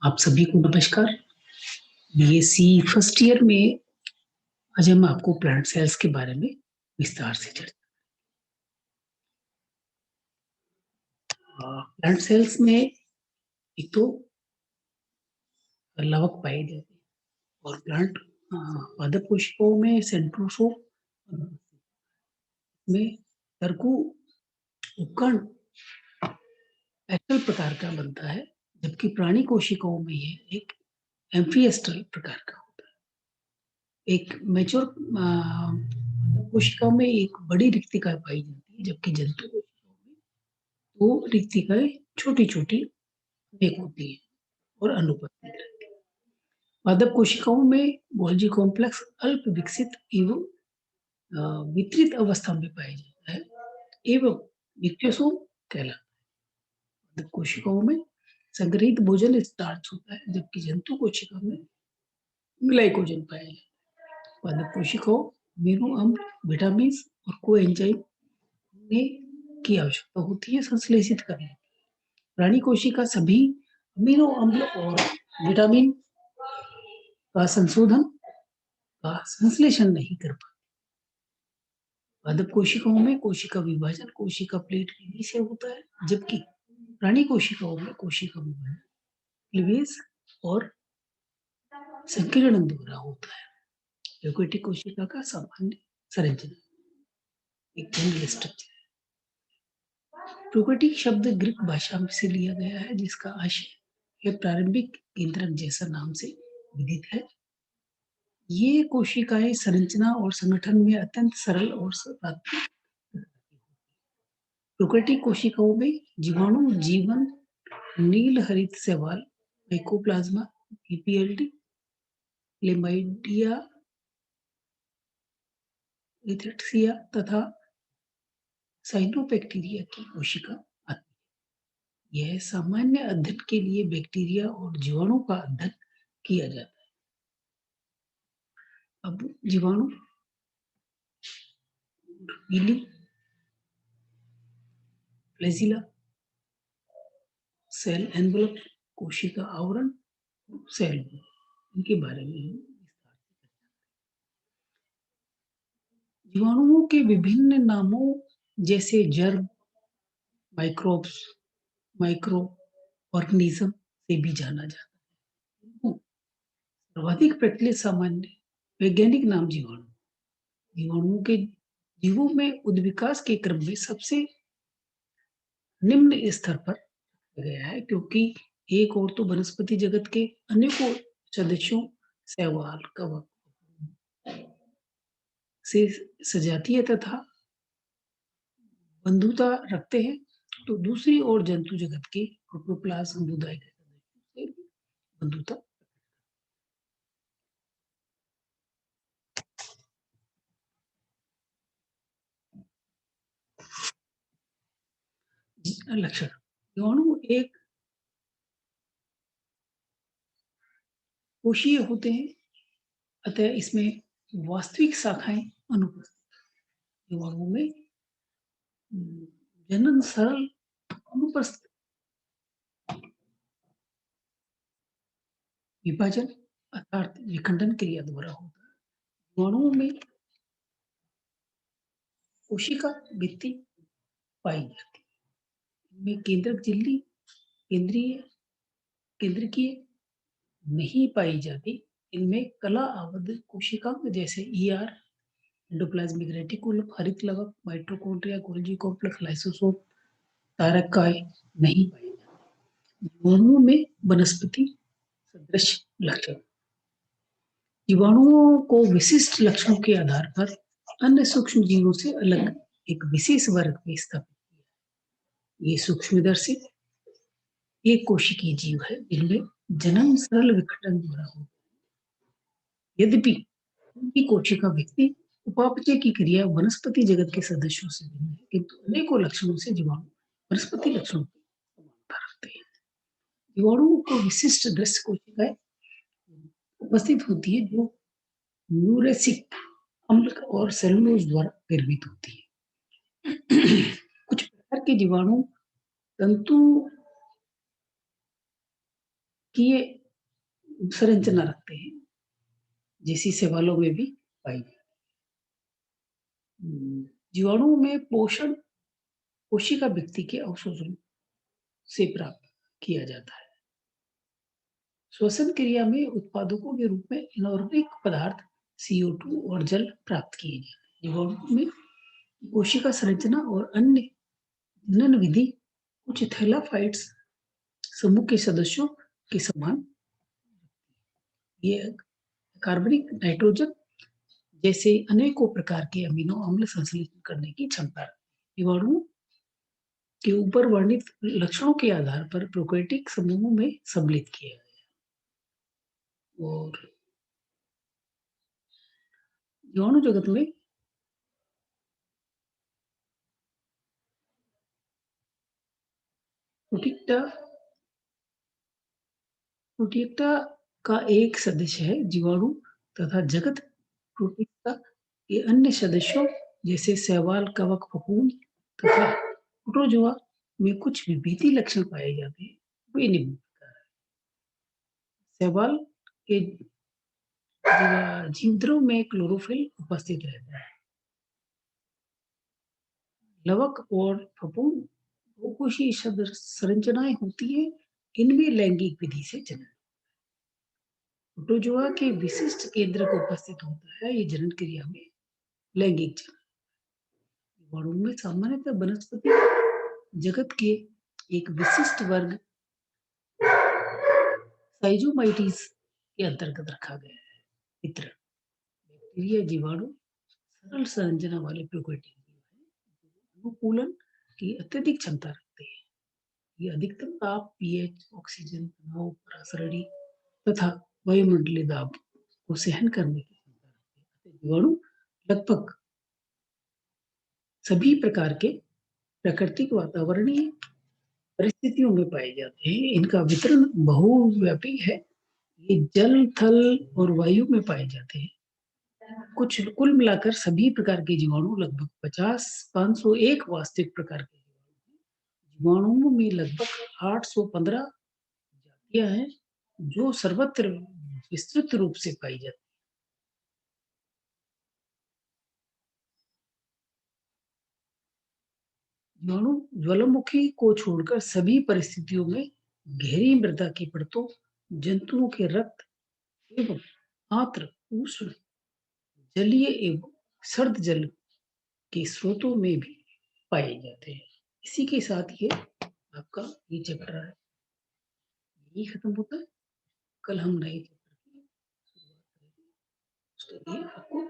आप सभी को नमस्कार। बीएससी फर्स्ट ईयर में आज हम आपको प्लांट सेल्स के बारे में विस्तार से चर्चा। प्लांट सेल्स में एक तो लवक पाए जाते हैं और प्लांट पादप कोशिकाओं में सेंट्रोसोम में तरकु उपकण एस्टल प्रकार का बनता है, जबकि प्राणी कोशिकाओं में ये एक एम्फिएस्टल प्रकार का होता है। एक मैच्योर कोशिकाओं में एक बड़ी रिक्तिका पाई जाती है, जबकि जंतु कोशिकाओं में वो रिक्तिकाएं छोटी-छोटी एक होती है और अनुपस्थित रहती है। पादप कोशिकाओं में गोल्जी कॉम्प्लेक्स अल्प विकसित एवं वितरित अवस्था में पाया जाता है एवं निक्टोसोम कहलाता है। पादप कोशिकाओं में संग्रहित भोजन स्टार्च होता है, जबकि जंतु कोशिका में ग्लाइकोजन पाया जाता है। पादप कोशिकाओं अमीनो अम्ल, विटामिन और कोएंजाइम की आवश्यकता होती है संश्लेषित करने। प्राणी कोशिका सभी अमीनो अम्ल और विटामिन का संश्लेषण नहीं कर पाती। पादप कोशिकाओं में कोशिका विभाजन कोशिका प्लेट विधि से होता है, जबकि प्राणी कोशिकाओं में कोशिका विभाजन क्लीवेज और संकीर्णन द्वारा होता है। यूकेरियोटिक कोशिका का सामान्य संरचना एक जनरल स्ट्रक्चर है। प्रोकैरियोटिक शब्द ग्रीक भाषा से लिया गया है, जिसका आशय एक प्रारंभिक केंद्रक जैसा नाम से विदित है। ये कोशिकाएं संरचना और संगठन में अत्यंत सरल और प्राथमिक। प्रोकैरियोटिक कोशिकाओं में जीवाणु जीवन नील हरित शैवाल, माइकोप्लाज्मा, पीपीएलडी, लेमाइडिया, लिथेक्सिया तथा साइनोबैक्टीरिया की कोशिका आती है। यह सामान्य अध्ययन के लिए बैक्टीरिया और जीवाणु का अध्ययन किया जाता है। अब जीवाणु पीली फ्लैजिला, सेल एनवलप, कोशिका आवरण, सेल इनके बारे में हम विस्तार से जीवाणुओं के विभिन्न नामों जैसे जर्म, माइक्रोब्स, माइक्रो ऑर्गेनिज्म से भी जाना जाता है। सर्वाधिक प्रचलित सामान्य वैज्ञानिक नाम जीवाणु। जीवाणुओं के जीवों में उद्विकास के क्रम में सबसे निम्न स्तर पर गया है, क्योंकि एक और तो वनस्पति जगत के अनेकों सदस्यों शैवाल, कवक से सजातीय तथा बंधुता रखते हैं, तो दूसरी ओर जंतु जगत के प्रोटोप्लाज्म समुदाय के सदस्यों से बंधुता। लक्षण जीवाणु एक कोशीय होते हैं, अतः इसमें वास्तविक शाखाएं अनुपस्थित। जीवाणुओं में जनन सरल अनुपस्थित, विभाजन अर्थात विखंडन क्रिया द्वारा होता है। जीवाणुओं में कोशिका भित्ति पाई जाती है। इनमें केंद्रक झिल्ली केंद्रकीय नहीं पाई जाती। इनमें कला आबद्ध कोशिका जैसे ईआर, एंडोप्लाज्मिक रेटिकुलम, हरित लवक, माइटोकॉन्ड्रिया, गोल्जी कॉम्प्लेक्स, लाइसोसोम, तारकाएं नहीं पाई जाती। जीवाणुओं में वनस्पति सदृश लक्षण। जीवाणुओं को विशिष्ट लक्षणों के आधार पर अन्य सूक्ष्म जीवों से अलग एक विशेष वर्ग में स्थापित किया। ये सूक्ष्मदर्शी एक कोशिकीय जीव है, जिनमें जन्म सरल विखंडन द्वारा होता है। यद्यपि उनकी कोशिका व्यक्ति उपापचय की क्रिया वनस्पति जगत के सदस्यों से भिन्न है, किंतु अनेकों लक्षणों से जीवाणु वनस्पति लक्षणों की समानता रखते हैं। जीवाणुओं को विशिष्ट दृश्य कोशिकाएं उपस्थित होती है, जो न्यूरेसिक अम्ल और सेलुलोज द्वारा निर्मित होती है। कुछ प्रकार के जीवाणु तंतु कि ये संरचना रखते हैं, जैसी शैवालों में भी पाई जाती है। जीवाणु में पोषण कोशिका व्यक्ति के अवशोषण से प्राप्त किया जाता है। श्वसन क्रिया में उत्पादकों के रूप में इनऑर्गेनिक पदार्थ CO2 और जल प्राप्त किए जाते हैं। जीवाणु में कोशिका संरचना और अन्य जनन विधि कुछ थैलाफाइट्स समूह के सदस्यों के समान, ये कार्बनिक नाइट्रोजन जैसे अनेकों प्रकार के अमीनो अम्ल संश्लेषण करने की क्षमता रखते हैं। जीवाणु के ऊपर वर्णित लक्षणों के आधार पर प्रोकैरियोटिक समूहों में सम्मिलित किया गया और जीवाणु जगत में प्रोटिक्टा प्रोटिक्टा का एक सदस्य है। जीवाणु तथा जगत प्रोटिक्टा के अन्य सदस्यों जैसे शैवाल, कवक, फफूंद तथा प्रोटोजोआ में कुछ विभेदी लक्षण पाए जाते हैं। वे निम्न प्रकार हैं। शैवाल के जीवद्रव में क्लोरोफिल उपस्थित रहता है। लवक और फफूंद बहुकोशीय संरचनाएं होती है। इनमें लैंगिक विधि से जनन प्रोटोजोआ के विशिष्ट केंद्र को उपस्थित होता है। ये जनन क्रिया में लैंगिक जनन जीवाणु में सामान्यतः वनस्पति जगत के एक विशिष्ट वर्ग साइजोमाइटीज के अंतर्गत रखा गया है। मित्र बैक्टीरिया जीवाणु सरल संरचना वाले प्रोकैरियोटिक जीव हैं, अनुकूलन की अत्यधिक क्षमता रखते हैं। ये अधिकतम ताप, पीएच, ऑक्सीजन, तनाव, परासरणी तथा वायुमंडलीय दाब को सहन करने की क्षमता रखते हैं। जीवाणु लगभग सभी प्रकार के प्राकृतिक वातावरणीय परिस्थितियों में पाए जाते हैं। इनका वितरण बहुव्यापी है। ये जल, थल और वायु में पाए जाते हैं। कुछ कुल मिलाकर सभी प्रकार के जीवाणु लगभग 50-501 वास्तविक प्रकार के जीवाणुओं में लगभग 815 जातियां हैं, जो सर्वत्र विस्तृत रूप से पाई जाती हैं। जीवाणु ज्वालामुखी को छोड़कर सभी परिस्थितियों में गहरी मृदा की परतों, जंतुओं के रक्त एवं आर्द्र, उष्ण, जलीय एवं सर्द जल के स्रोतों में भी पाए जाते हैं। इसी के साथ ये आपका ये चैप्टर है, यही खत्म होता है। कल हम नए चैप्टर की शुरुआत करेंगे। उसके लिए आपको